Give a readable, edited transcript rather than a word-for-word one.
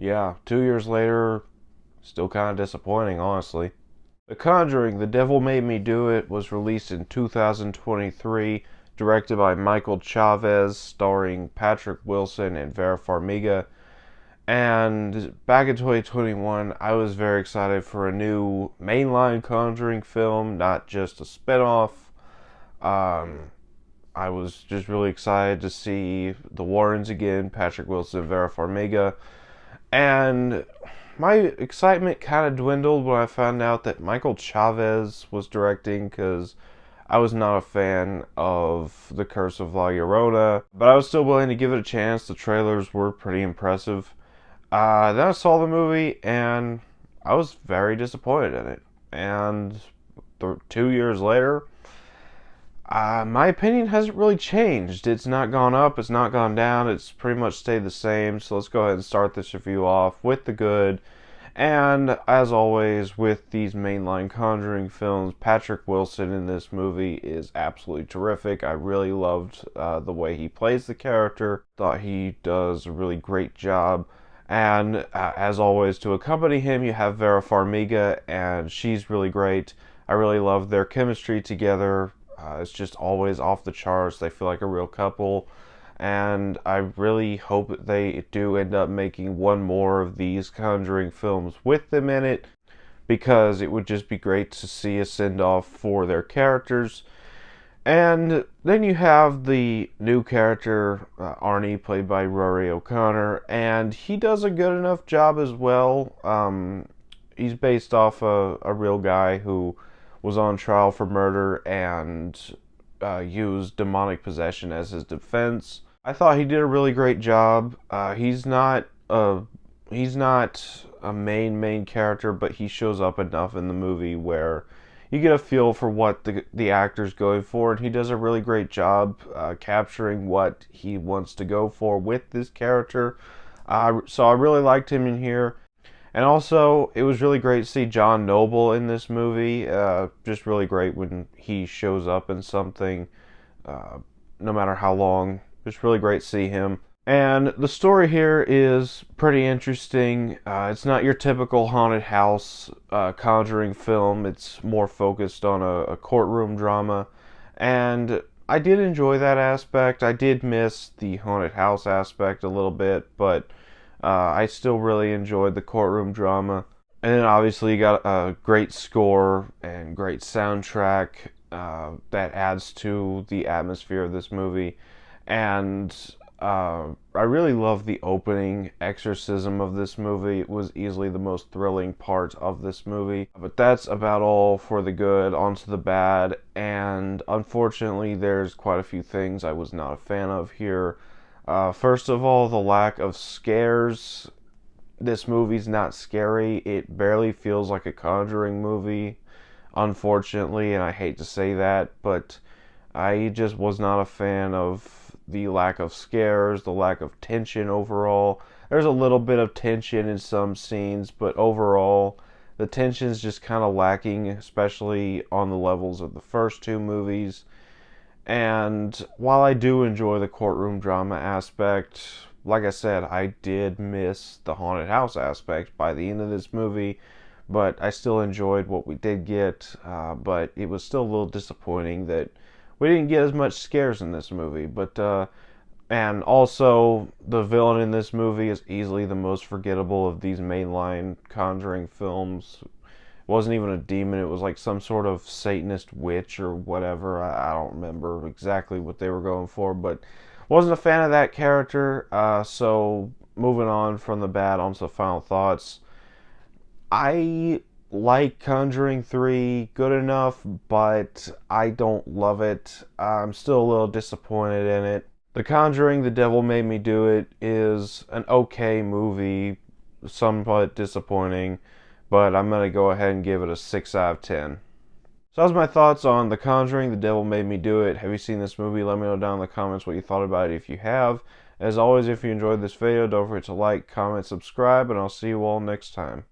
Yeah, 2 years later, still kind of disappointing, honestly. The Conjuring, The Devil Made Me Do It was released in 2023, directed by Michael Chavez, starring Patrick Wilson and Vera Farmiga. And back in 2021, I was very excited for a new mainline Conjuring film, not just a spinoff. Um, I was just really excited to see the Warrens again, Patrick Wilson, Vera Farmiga. And my excitement kind of dwindled when I found out that Michael Chavez was directing because I was not a fan of The Curse of La Llorona, but I was still willing to give it a chance. The trailers were pretty impressive. Then I saw the movie and I was very disappointed in it. And 2 years later, my opinion hasn't really changed. It's not gone up, it's not gone down, it's pretty much stayed the same. So let's go ahead and start this review off with the good. And as always, with these mainline Conjuring films, Patrick Wilson in this movie is absolutely terrific. I really loved the way he plays the character. Thought he does a really great job. And as always, to accompany him, you have Vera Farmiga, and she's really great. I really love their chemistry together. It's just always off the charts. They feel like a real couple. And I really hope that they do end up making one more of these Conjuring films with them in it, because it would just be great to see a send-off for their characters. And then you have the new character, Arnie, played by Rory O'Connor, and he does a good enough job as well. He's based off a real guy who was on trial for murder and used demonic possession as his defense. I thought he did a really great job. He's not a main character, but he shows up enough in the movie where you get a feel for what the actor's going for, and he does a really great job capturing what he wants to go for with this character. So I really liked him in here. And also, it was really great to see John Noble in this movie. Just really great when he shows up in something, no matter how long. Just really great to see him. And the story here is pretty interesting. It's not your typical haunted house Conjuring film. It's more focused on a courtroom drama. And I did enjoy that aspect. I did miss the haunted house aspect a little bit, but I still really enjoyed the courtroom drama. And then obviously you got a great score and great soundtrack that adds to the atmosphere of this movie. And I really love the opening exorcism of this movie. It was easily the most thrilling part of this movie. But that's about all for the good. On to the bad. And unfortunately, there's quite a few things I was not a fan of here. First of all, the lack of scares. This movie's not scary. It barely feels like a Conjuring movie, unfortunately, and I hate to say that, but I just was not a fan of the lack of scares, the lack of tension overall. There's a little bit of tension in some scenes, but overall, the tension's just kind of lacking, especially on the levels of the first two movies. And while I do enjoy the courtroom drama aspect, like I said, I did miss the haunted house aspect by the end of this movie, but I still enjoyed what we did get, but it was still a little disappointing that we didn't get as much scares in this movie. And also, the villain in this movie is easily the most forgettable of these mainline Conjuring films. Wasn't even a demon, it was like some sort of Satanist witch or whatever. I don't remember exactly what they were going for, but wasn't a fan of that character. So moving on from the bad onto the final thoughts. I like Conjuring 3 good enough, but I don't love it. I'm still a little disappointed in it. The Conjuring, The Devil Made Me Do It is an okay movie, somewhat disappointing, but I'm going to go ahead and give it a 6 out of 10. So that was my thoughts on The Conjuring, The Devil Made Me Do It. Have you seen this movie? Let me know down in the comments what you thought about it if you have. As always, if you enjoyed this video, don't forget to like, comment, subscribe, and I'll see you all next time.